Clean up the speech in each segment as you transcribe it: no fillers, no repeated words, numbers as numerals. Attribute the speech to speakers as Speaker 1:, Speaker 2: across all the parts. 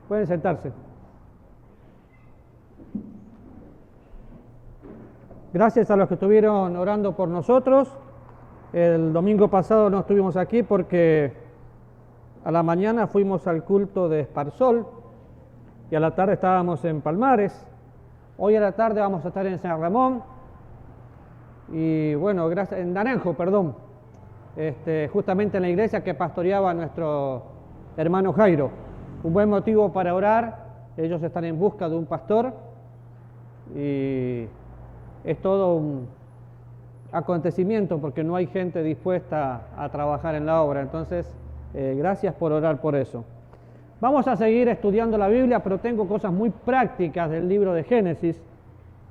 Speaker 1: Pueden sentarse. Gracias a los que estuvieron orando por nosotros. El domingo pasado no estuvimos aquí porque a la mañana fuimos al culto de Esparsol y a la tarde estábamos en Palmares. Hoy a la tarde vamos a estar en San Ramón y bueno, gracias, en Naranjo, perdón, justamente en la iglesia que pastoreaba nuestro hermano Jairo. Un buen motivo para orar. Ellos están en busca de un pastor y es todo un acontecimiento porque no hay gente dispuesta a trabajar en la obra. Entonces, gracias por orar por eso. Vamos a seguir estudiando la Biblia, pero tengo cosas muy prácticas del libro de Génesis,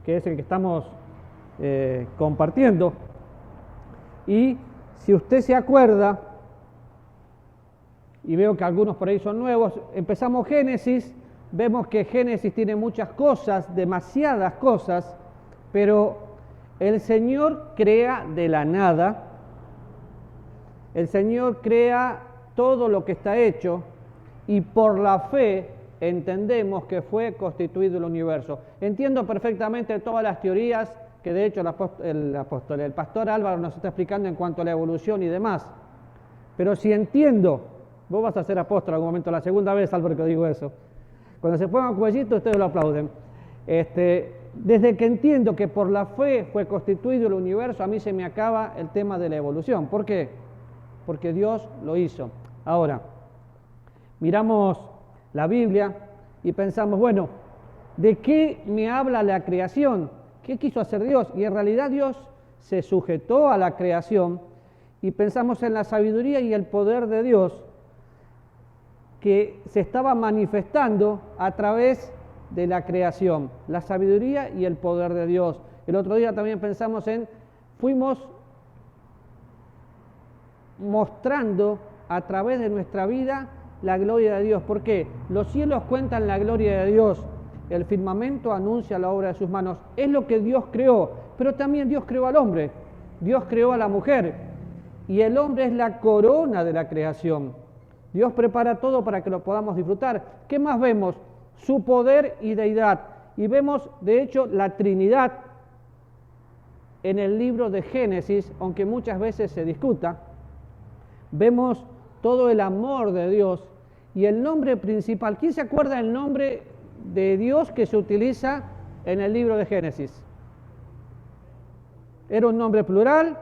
Speaker 1: que es el que estamos compartiendo. Y si usted se acuerda, y veo que algunos por ahí son nuevos, empezamos Génesis, vemos que Génesis tiene muchas cosas, demasiadas cosas, pero el Señor crea de la nada, el Señor crea todo lo que está hecho y por la fe entendemos que fue constituido el universo. Entiendo perfectamente todas las teorías que de hecho el pastor Álvaro nos está explicando en cuanto a la evolución y demás, pero si entiendo, vos vas a ser apóstol en algún momento, la segunda vez Álvaro que digo eso, cuando se pongan cuellito ustedes lo aplauden. Desde que entiendo que por la fe fue constituido el universo, a mí se me acaba el tema de la evolución. ¿Por qué? Porque Dios lo hizo. Ahora, miramos la Biblia y pensamos, bueno, ¿de qué me habla la creación? ¿Qué quiso hacer Dios? Y en realidad Dios se sujetó a la creación y pensamos en la sabiduría y el poder de Dios que se estaba manifestando a través de la creación, la sabiduría y el poder de Dios. El otro día también pensamos fuimos mostrando a través de nuestra vida la gloria de Dios. ¿Por qué? Los cielos cuentan la gloria de Dios, el firmamento anuncia la obra de sus manos. Es lo que Dios creó, pero también Dios creó al hombre, Dios creó a la mujer, y el hombre es la corona de la creación. Dios prepara todo para que lo podamos disfrutar. ¿Qué más vemos? Su poder y deidad. Y vemos, de hecho, la Trinidad en el libro de Génesis, aunque muchas veces se discuta. Vemos todo el amor de Dios y el nombre principal. ¿Quién se acuerda del nombre de Dios que se utiliza en el libro de Génesis? Era un nombre plural,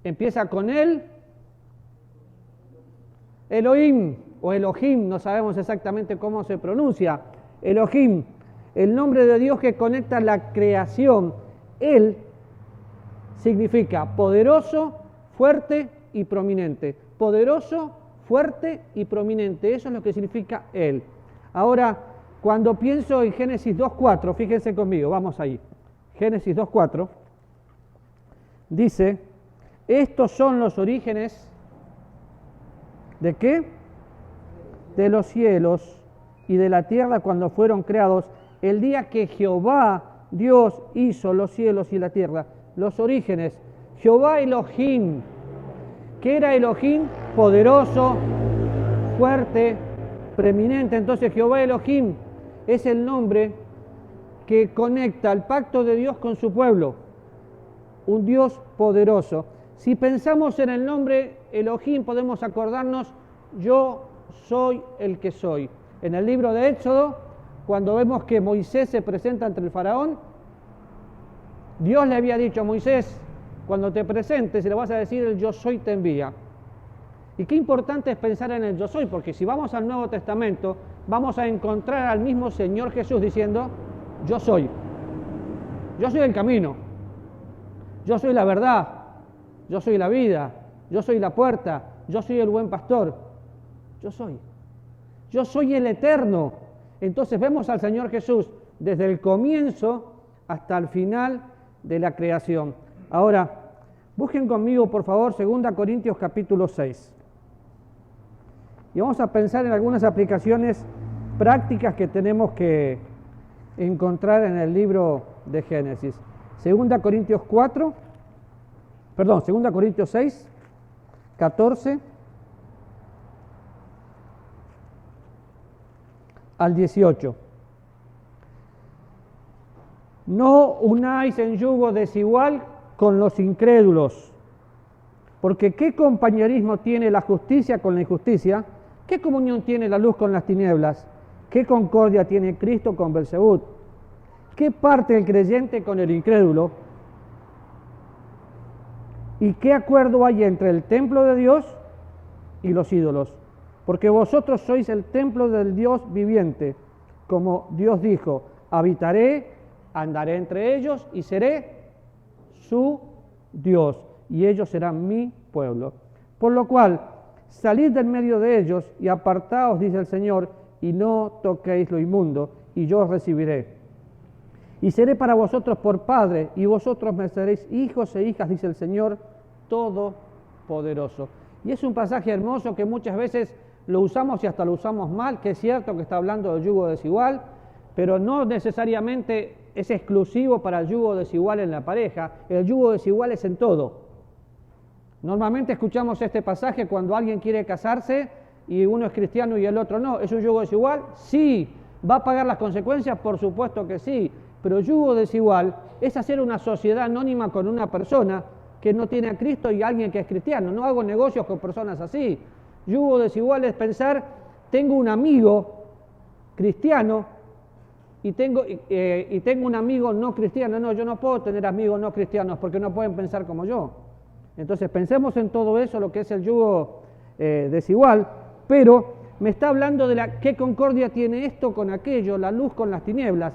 Speaker 1: empieza con él, Elohim o Elohim, no sabemos exactamente cómo se pronuncia, Elohim, el nombre de Dios que conecta la creación. Él significa poderoso, fuerte y prominente. Poderoso, fuerte y prominente, eso es lo que significa Él. Ahora, cuando pienso en Génesis 2.4, fíjense conmigo, vamos ahí. Génesis 2.4 dice, estos son los orígenes ¿de qué? De los cielos y de la tierra cuando fueron creados, el día que Jehová, Dios, hizo los cielos y la tierra. Los orígenes, Jehová Elohim. ¿Qué era Elohim? Poderoso, fuerte, preeminente. Entonces Jehová Elohim es el nombre que conecta el pacto de Dios con su pueblo. Un Dios poderoso. Si pensamos en el nombre Elohim, podemos acordarnos, yo soy el que soy. En el libro de Éxodo, cuando vemos que Moisés se presenta ante el faraón, Dios le había dicho a Moisés, cuando te presentes y le vas a decir el yo soy te envía. Y qué importante es pensar en el yo soy, porque si vamos al Nuevo Testamento, vamos a encontrar al mismo Señor Jesús diciendo, yo soy el camino, yo soy la verdad, yo soy la vida, yo soy la puerta, yo soy el buen pastor, yo soy el eterno. Entonces vemos al Señor Jesús desde el comienzo hasta el final de la creación. Ahora, busquen conmigo por favor 2 Corintios capítulo 6. Y vamos a pensar en algunas aplicaciones prácticas que tenemos que encontrar en el libro de Génesis. 2 Corintios 6, 14 al 18. No unáis en yugo desigual con los incrédulos, porque ¿qué compañerismo tiene la justicia con la injusticia? ¿Qué comunión tiene la luz con las tinieblas? ¿Qué concordia tiene Cristo con Belzebú? ¿Qué parte el creyente con el incrédulo? ¿Y qué acuerdo hay entre el templo de Dios y los ídolos? Porque vosotros sois el templo del Dios viviente, como Dios dijo, habitaré, andaré entre ellos y seré su Dios, y ellos serán mi pueblo. Por lo cual, salid del medio de ellos y apartaos, dice el Señor, y no toquéis lo inmundo, y yo os recibiré. Y seré para vosotros por padre, y vosotros me seréis hijos e hijas, dice el Señor Todopoderoso. Y es un pasaje hermoso que muchas veces lo usamos y hasta lo usamos mal, que es cierto que está hablando del yugo desigual, pero no necesariamente es exclusivo para el yugo desigual en la pareja. El yugo desigual es en todo. Normalmente escuchamos este pasaje cuando alguien quiere casarse y uno es cristiano y el otro no. ¿Es un yugo desigual? Sí. ¿Va a pagar las consecuencias? Por supuesto que sí. Pero yugo desigual es hacer una sociedad anónima con una persona que no tiene a Cristo y alguien que es cristiano. No hago negocios con personas así. Yugo desigual es pensar, tengo un amigo cristiano y tengo un amigo no cristiano. No, yo no puedo tener amigos no cristianos porque no pueden pensar como yo. Entonces pensemos en todo eso, lo que es el yugo desigual, pero me está hablando de qué concordia tiene esto con aquello, la luz con las tinieblas.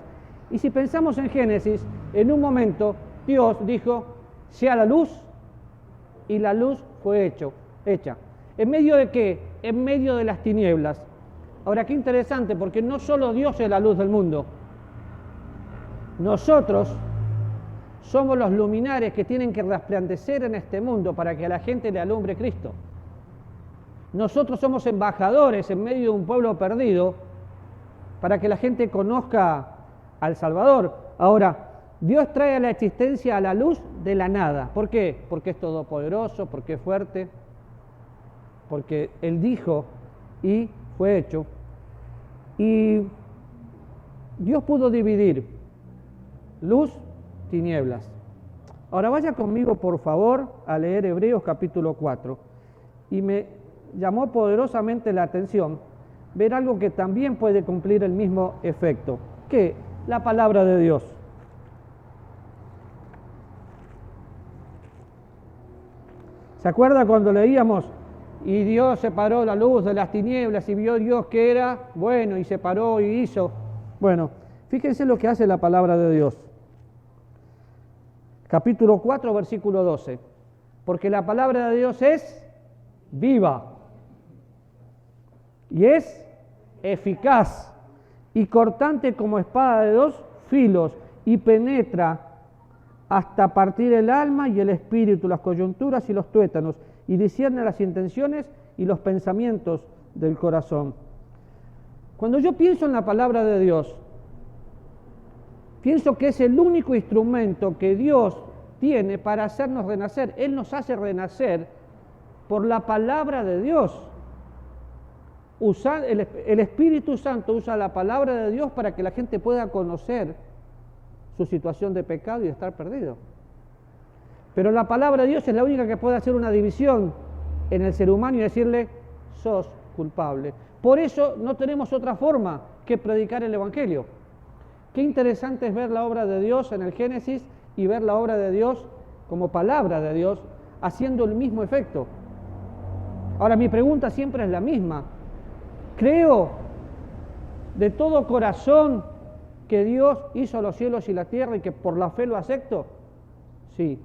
Speaker 1: Y si pensamos en Génesis, en un momento Dios dijo, sea la luz, y la luz fue hecha. ¿En medio de qué? En medio de las tinieblas. Ahora, qué interesante, porque no solo Dios es la luz del mundo. Nosotros somos los luminares que tienen que resplandecer en este mundo para que a la gente le alumbre Cristo. Nosotros somos embajadores en medio de un pueblo perdido para que la gente conozca al Salvador. Ahora, Dios trae a la existencia a la luz de la nada. ¿Por qué? Porque es todopoderoso, porque es fuerte, porque Él dijo y fue hecho. Y Dios pudo dividir luz, tinieblas. Ahora vaya conmigo, por favor, a leer Hebreos capítulo 4. Y me llamó poderosamente la atención ver algo que también puede cumplir el mismo efecto, que la palabra de Dios. ¿Se acuerda cuando leíamos, y Dios separó la luz de las tinieblas y vio Dios que era bueno y separó y hizo? Bueno, fíjense lo que hace la palabra de Dios. Capítulo 4, versículo 12. Porque la palabra de Dios es viva y es eficaz y cortante como espada de dos filos y penetra hasta partir el alma y el espíritu, las coyunturas y los tuétanos, y discierne las intenciones y los pensamientos del corazón. Cuando yo pienso en la palabra de Dios, pienso que es el único instrumento que Dios tiene para hacernos renacer. Él nos hace renacer por la palabra de Dios. El Espíritu Santo usa la palabra de Dios para que la gente pueda conocer su situación de pecado y estar perdido. Pero la palabra de Dios es la única que puede hacer una división en el ser humano y decirle, sos culpable. Por eso no tenemos otra forma que predicar el Evangelio. Qué interesante es ver la obra de Dios en el Génesis y ver la obra de Dios como palabra de Dios haciendo el mismo efecto. Ahora, mi pregunta siempre es la misma. ¿Creo de todo corazón que Dios hizo los cielos y la tierra y que por la fe lo acepto? Sí,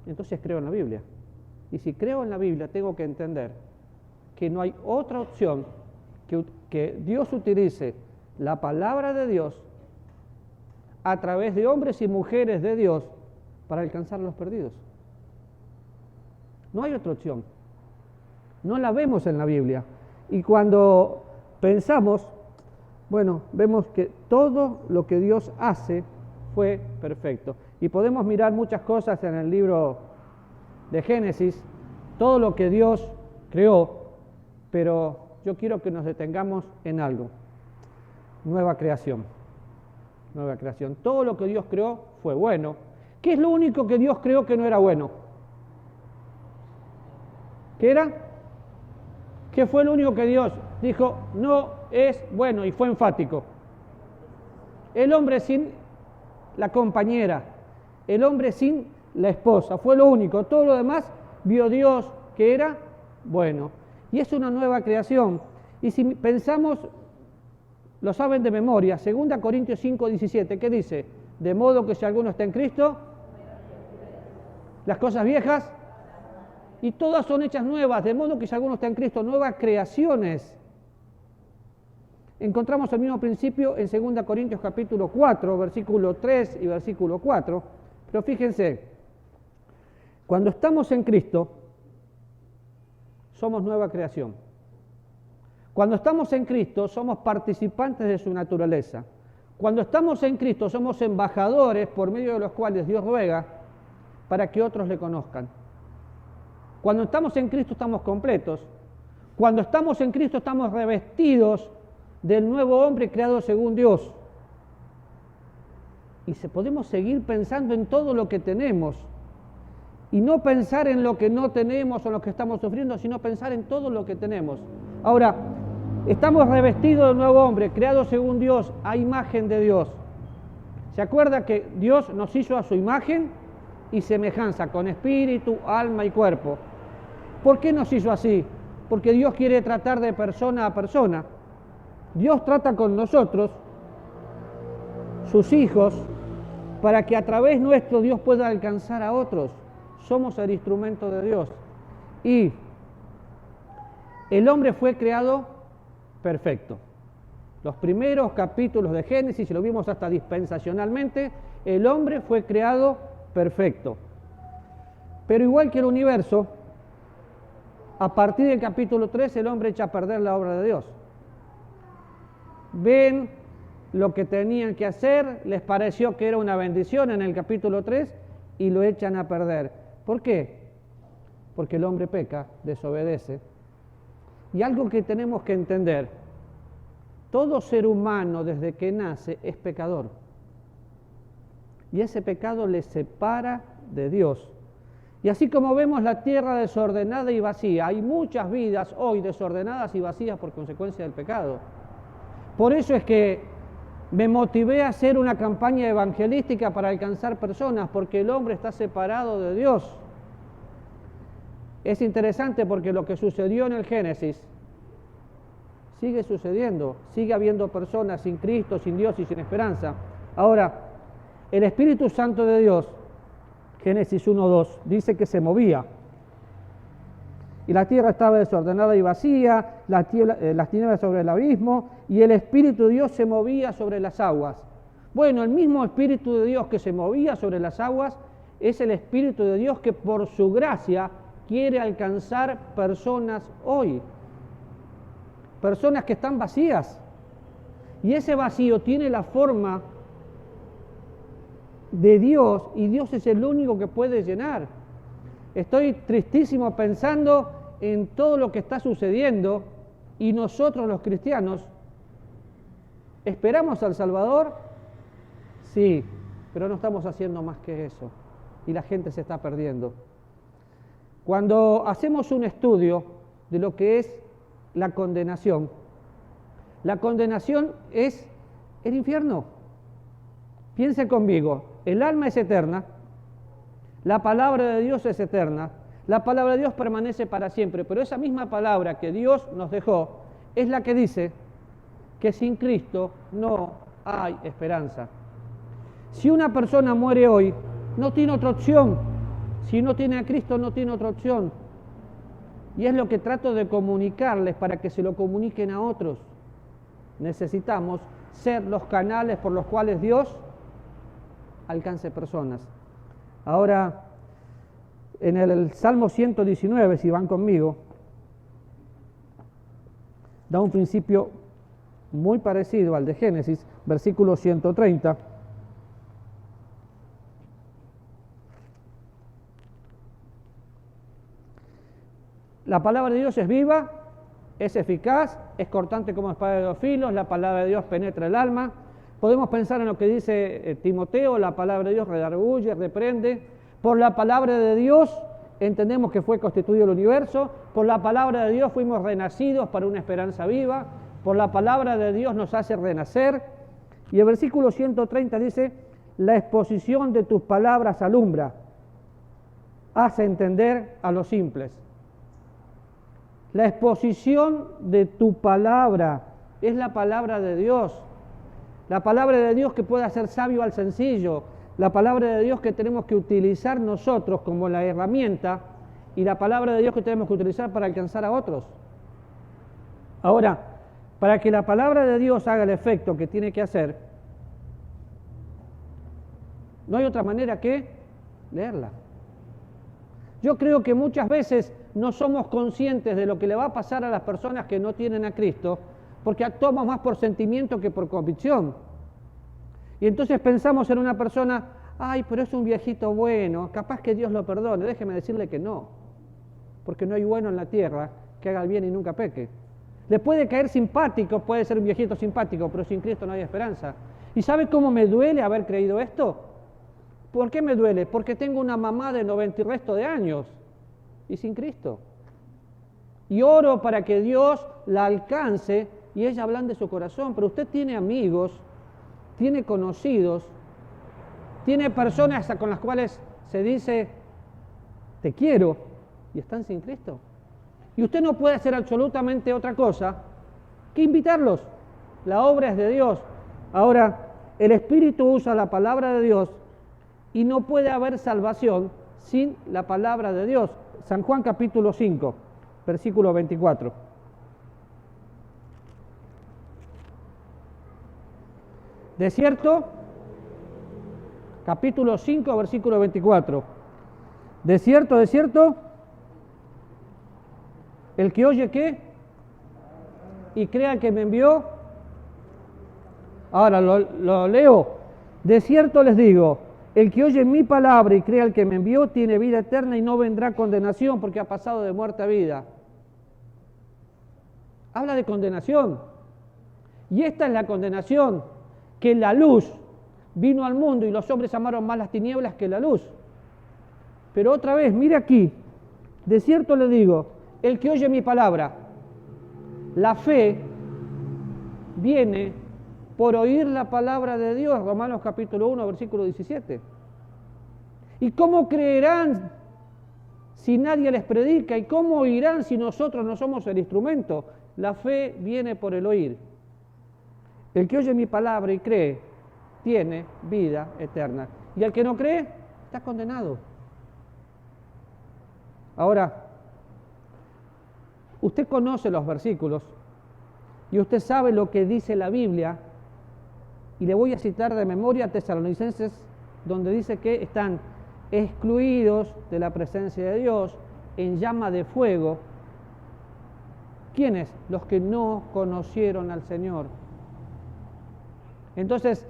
Speaker 1: entonces creo en la Biblia. Y si creo en la Biblia, tengo que entender que no hay otra opción que Dios utilice la palabra de Dios a través de hombres y mujeres de Dios para alcanzar a los perdidos. No hay otra opción. No la vemos en la Biblia. Y cuando pensamos, bueno, vemos que todo lo que Dios hace fue perfecto. Y podemos mirar muchas cosas en el libro de Génesis, todo lo que Dios creó, pero yo quiero que nos detengamos en algo. nueva creación. Nueva creación. Todo lo que Dios creó fue bueno. ¿Qué es lo único que Dios creó que no era bueno? ¿Qué era? ¿Qué fue lo único que Dios dijo no es bueno y fue enfático? El hombre sin la compañera, el hombre sin la esposa, fue lo único. Todo lo demás vio Dios que era bueno. Y es una nueva creación. Y si pensamos, lo saben de memoria, 2 Corintios 5:17, ¿qué dice? De modo que si alguno está en Cristo, las cosas viejas y todas son hechas nuevas, de modo que si alguno está en Cristo, nuevas creaciones. Encontramos el mismo principio en 2 Corintios capítulo 4, versículo 3 y versículo 4, pero fíjense, cuando estamos en Cristo, somos nueva creación. Cuando estamos en Cristo, somos participantes de su naturaleza. Cuando estamos en Cristo, somos embajadores por medio de los cuales Dios ruega para que otros le conozcan. Cuando estamos en Cristo, estamos completos. Cuando estamos en Cristo, estamos revestidos del nuevo hombre creado según Dios. Y podemos seguir pensando en todo lo que tenemos. Y no pensar en lo que no tenemos o en lo que estamos sufriendo, sino pensar en todo lo que tenemos. Ahora, estamos revestidos del nuevo hombre, creado según Dios, a imagen de Dios. ¿Se acuerda que Dios nos hizo a su imagen y semejanza, con espíritu, alma y cuerpo? ¿Por qué nos hizo así? Porque Dios quiere tratar de persona a persona. Dios trata con nosotros, sus hijos, para que a través nuestro Dios pueda alcanzar a otros. Somos el instrumento de Dios. Y el hombre fue creado perfecto. Los primeros capítulos de Génesis, y lo vimos hasta dispensacionalmente, el hombre fue creado perfecto. Pero igual que el universo, a partir del capítulo 3 el hombre echa a perder la obra de Dios. Ven lo que tenían que hacer, les pareció que era una bendición en el capítulo 3 y lo echan a perder. ¿Por qué? Porque el hombre peca, desobedece. Y algo que tenemos que entender, todo ser humano desde que nace es pecador. Y ese pecado le separa de Dios. Y así como vemos la tierra desordenada y vacía, hay muchas vidas hoy desordenadas y vacías por consecuencia del pecado. Por eso es que me motivé a hacer una campaña evangelística para alcanzar personas, porque el hombre está separado de Dios. Es interesante porque lo que sucedió en el Génesis sigue sucediendo, sigue habiendo personas sin Cristo, sin Dios y sin esperanza. Ahora, el Espíritu Santo de Dios, Génesis 1:2, dice que se movía. Y la tierra estaba desordenada y vacía, las tinieblas sobre el abismo, y el Espíritu de Dios se movía sobre las aguas. Bueno, el mismo Espíritu de Dios que se movía sobre las aguas es el Espíritu de Dios que por su gracia quiere alcanzar personas hoy. Personas que están vacías. Y ese vacío tiene la forma de Dios y Dios es el único que puede llenar. Estoy tristísimo pensando en todo lo que está sucediendo y nosotros los cristianos ¿esperamos al Salvador? Sí, pero no estamos haciendo más que eso y la gente se está perdiendo. Cuando hacemos un estudio de lo que es la condenación es el infierno. Piense conmigo, el alma es eterna, la palabra de Dios es eterna, la palabra de Dios permanece para siempre, pero esa misma palabra que Dios nos dejó es la que dice que sin Cristo no hay esperanza. Si una persona muere hoy, no tiene otra opción. Si no tiene a Cristo, no tiene otra opción. Y es lo que trato de comunicarles para que se lo comuniquen a otros. Necesitamos ser los canales por los cuales Dios alcance personas. Ahora, en el Salmo 119, si van conmigo, da un principio muy parecido al de Génesis, versículo 130. La palabra de Dios es viva es eficaz, es cortante como espada de dos filos, la palabra de Dios penetra el alma. Podemos pensar en lo que dice Timoteo, la palabra de Dios redarguye, reprende. Por la palabra de Dios entendemos que fue constituido el universo, por la palabra de Dios fuimos renacidos para una esperanza viva, por la palabra de Dios nos hace renacer. Y el versículo 130 dice, la exposición de tus palabras alumbra, hace entender a los simples. La exposición de tu palabra es la palabra de Dios. La palabra de Dios que puede hacer sabio al sencillo. La palabra de Dios que tenemos que utilizar nosotros como la herramienta y la palabra de Dios que tenemos que utilizar para alcanzar a otros. Ahora, para que la palabra de Dios haga el efecto que tiene que hacer, no hay otra manera que leerla. Yo creo que muchas veces no somos conscientes de lo que le va a pasar a las personas que no tienen a Cristo, porque actuamos más por sentimiento que por convicción. Y entonces pensamos en una persona, ay, pero es un viejito bueno, capaz que Dios lo perdone. Déjeme decirle que no, porque no hay bueno en la tierra que haga el bien y nunca peque. Le puede caer simpático, puede ser un viejito simpático, pero sin Cristo no hay esperanza. ¿Y sabe cómo me duele haber creído esto? ¿Por qué me duele? Porque tengo una mamá de 90 y resto de años y sin Cristo. Y oro para que Dios la alcance y ella ablande su corazón. Pero usted tiene amigos, tiene conocidos, tiene personas con las cuales se dice, te quiero, y están sin Cristo. Y usted no puede hacer absolutamente otra cosa que invitarlos. La obra es de Dios. Ahora, el Espíritu usa la palabra de Dios y no puede haber salvación sin la palabra de Dios. San Juan capítulo 5, versículo 24. De cierto, capítulo 5, versículo 24. De cierto, el que oye ¿qué? Y crea que me envió. Ahora lo leo. De cierto les digo, el que oye mi palabra y crea al que me envió tiene vida eterna y no vendrá condenación porque ha pasado de muerte a vida. Habla de condenación. Y esta es la condenación, que la luz vino al mundo y los hombres amaron más las tinieblas que la luz. Pero otra vez, mire aquí, de cierto le digo, el que oye mi palabra, la fe viene por oír la palabra de Dios, Romanos capítulo 1, versículo 17. ¿Y cómo creerán si nadie les predica? ¿Y cómo oirán si nosotros no somos el instrumento? La fe viene por el oír. El que oye mi palabra y cree, tiene vida eterna. Y el que no cree, está condenado. Ahora, usted conoce los versículos y usted sabe lo que dice la Biblia. Y le voy a citar de memoria Tesalonicenses, donde dice que están excluidos de la presencia de Dios en llama de fuego. ¿Quiénes? Los que no conocieron al Señor. Entonces,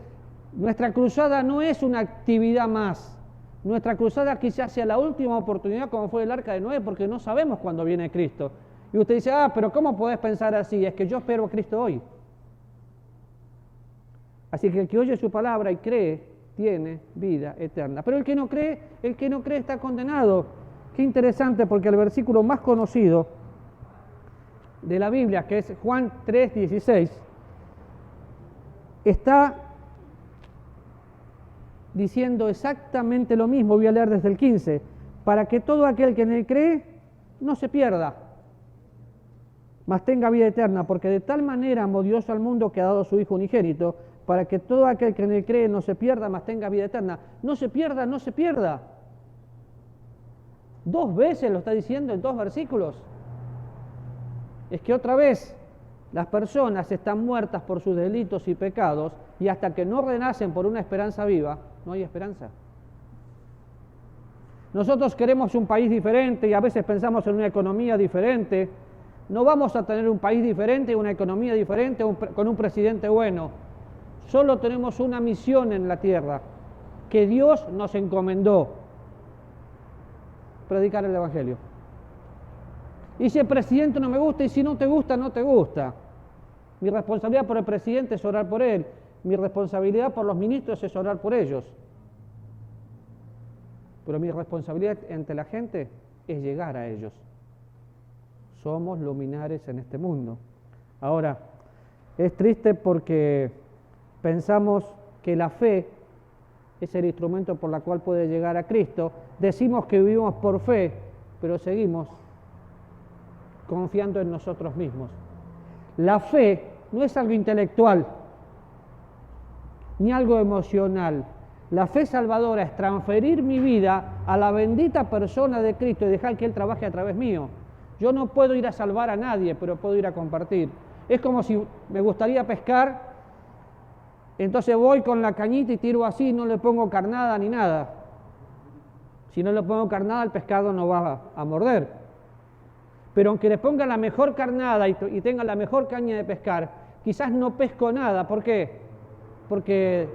Speaker 1: nuestra cruzada no es una actividad más. Nuestra cruzada quizás sea la última oportunidad como fue el Arca de Noé, porque no sabemos cuándo viene Cristo. Y usted dice, pero ¿cómo podés pensar así? Es que yo espero a Cristo hoy. Así que el que oye su palabra y cree, tiene vida eterna. Pero el que no cree está condenado. Qué interesante, porque el versículo más conocido de la Biblia, que es Juan 3:16, está diciendo exactamente lo mismo. Voy a leer desde el 15. Para que todo aquel que en él cree no se pierda, mas tenga vida eterna, porque de tal manera amó Dios al mundo que ha dado a su Hijo unigénito, para que todo aquel que en él cree no se pierda, mas tenga vida eterna. No se pierda, no se pierda. 2 veces lo está diciendo en 2 versículos. Es que otra vez las personas están muertas por sus delitos y pecados, y hasta que no renacen por una esperanza viva, no hay esperanza. Nosotros queremos un país diferente y a veces pensamos en una economía diferente. No vamos a tener un país diferente, una economía diferente con un presidente bueno. Solo tenemos una misión en la tierra que Dios nos encomendó: predicar el Evangelio. Y si el presidente no me gusta, y si no te gusta, no te gusta. Mi responsabilidad por el presidente es orar por él. Mi responsabilidad por los ministros es orar por ellos. Pero mi responsabilidad ante la gente es llegar a ellos. Somos luminares en este mundo. Ahora, es triste porque pensamos que la fe es el instrumento por el cual puede llegar a Cristo. Decimos que vivimos por fe, pero seguimos confiando en nosotros mismos. La fe no es algo intelectual, ni algo emocional. La fe salvadora es transferir mi vida a la bendita persona de Cristo y dejar que Él trabaje a través mío. Yo no puedo ir a salvar a nadie, pero puedo ir a compartir. Es como si me gustaría pescar, entonces voy con la cañita y tiro así, no le pongo carnada ni nada. Si no le pongo carnada, el pescado no va a morder. Pero aunque le ponga la mejor carnada y tenga la mejor caña de pescar, quizás no pesco nada. ¿Por qué? Porque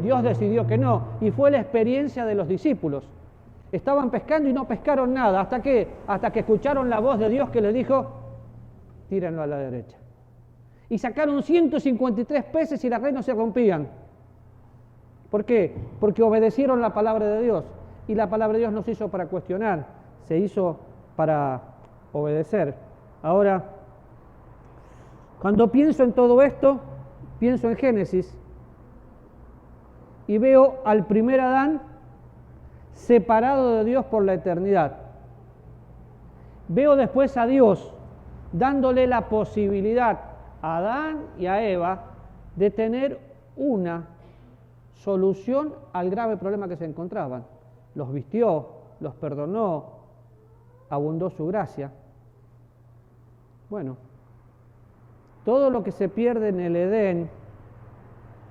Speaker 1: Dios decidió que no. Y fue la experiencia de los discípulos. Estaban pescando y no pescaron nada. ¿Hasta qué? Hasta que escucharon la voz de Dios que les dijo, tírenlo a la derecha. Y sacaron 153 peces y las redes no se rompían. ¿Por qué? Porque obedecieron la palabra de Dios. Y la palabra de Dios no se hizo para cuestionar, se hizo para obedecer. Ahora, cuando pienso en todo esto, pienso en Génesis y veo al primer Adán separado de Dios por la eternidad. Veo después a Dios dándole la posibilidad a Adán y a Eva de tener una solución al grave problema que se encontraban. Los vistió, los perdonó, abundó su gracia. Bueno, todo lo que se pierde en el Edén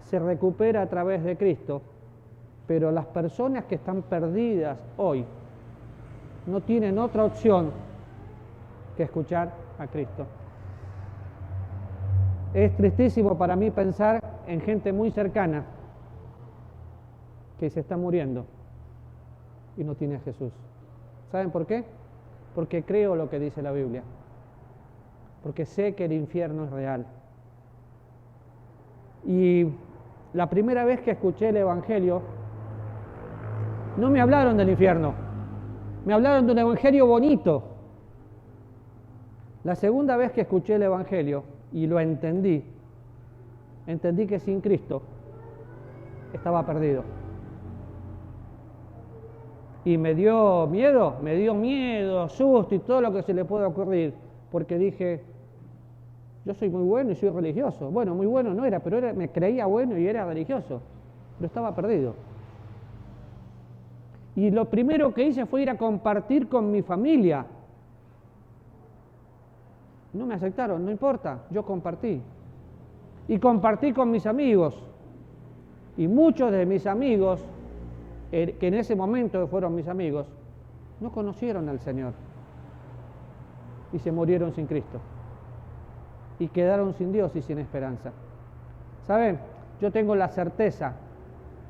Speaker 1: se recupera a través de Cristo, pero las personas que están perdidas hoy no tienen otra opción que escuchar a Cristo. Es tristísimo para mí pensar en gente muy cercana que se está muriendo y no tiene a Jesús. ¿Saben por qué? Porque creo lo que dice la Biblia. Porque sé que el infierno es real. Y la primera vez que escuché el Evangelio, no me hablaron del infierno, me hablaron de un Evangelio bonito. La segunda vez que escuché el Evangelio y lo entendí que sin Cristo estaba perdido. Y me dio miedo, susto y todo lo que se le puede ocurrir, porque dije, yo soy muy bueno y soy religioso. Bueno, muy bueno no era, pero me creía bueno y era religioso, pero estaba perdido. Y lo primero que hice fue ir a compartir con mi familia. No me aceptaron, no importa, yo compartí. Y compartí con mis amigos. Y muchos de mis amigos, que en ese momento fueron mis amigos, no conocieron al Señor. Y se murieron sin Cristo. Y quedaron sin Dios y sin esperanza. ¿Saben? Yo tengo la certeza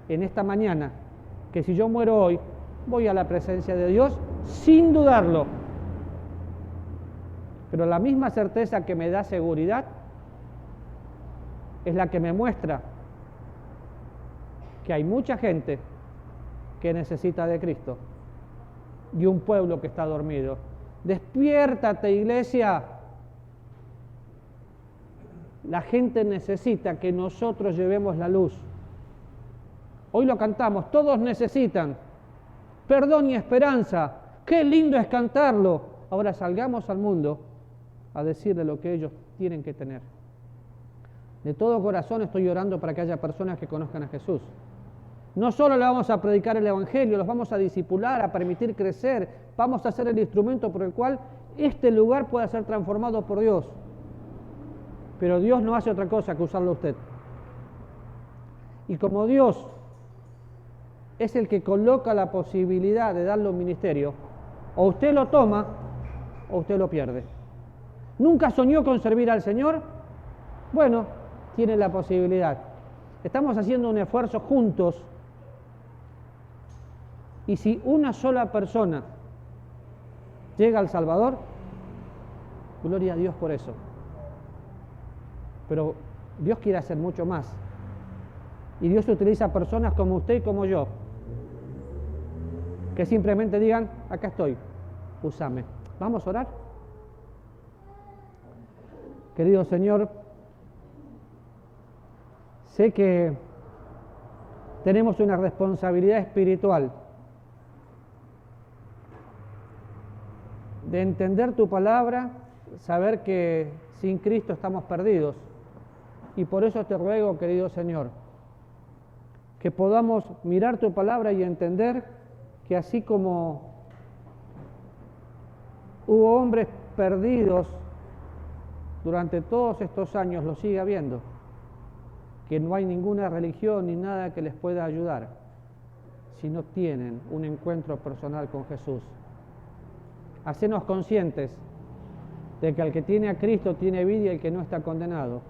Speaker 1: en esta mañana que si yo muero hoy, voy a la presencia de Dios sin dudarlo. Pero la misma certeza que me da seguridad es la que me muestra que hay mucha gente que necesita de Cristo y un pueblo que está dormido. Despiértate, iglesia. La gente necesita que nosotros llevemos la luz. Hoy lo cantamos, todos necesitan perdón y esperanza. Qué lindo es cantarlo. Ahora salgamos al mundo a decirle lo que ellos tienen que tener. De todo corazón estoy orando para que haya personas que conozcan a Jesús. No solo le vamos a predicar el Evangelio, los vamos a discipular, a permitir crecer, vamos a ser el instrumento por el cual este lugar pueda ser transformado por Dios. Pero Dios no hace otra cosa que usarlo a usted. Y como Dios es el que coloca la posibilidad de darle un ministerio, o usted lo toma o usted lo pierde. ¿Nunca soñó con servir al Señor? Bueno, tiene la posibilidad. Estamos haciendo un esfuerzo juntos y si una sola persona llega al Salvador, Gloria a Dios por eso. Pero Dios quiere hacer mucho más. Y Dios utiliza personas como usted y como yo, que simplemente digan, acá estoy, úsame. ¿Vamos a orar? Querido Señor, sé que tenemos una responsabilidad espiritual de entender tu palabra, saber que sin Cristo estamos perdidos. Y por eso te ruego, querido Señor, que podamos mirar tu palabra y entender que así como hubo hombres perdidos durante todos estos años, lo sigue habiendo, que no hay ninguna religión ni nada que les pueda ayudar si no tienen un encuentro personal con Jesús. Hacenos conscientes de que el que tiene a Cristo tiene vida y el que no está condenado.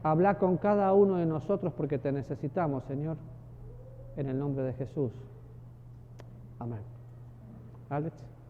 Speaker 1: Habla con cada uno de nosotros porque te necesitamos, Señor, en el nombre de Jesús. Amén. Alex.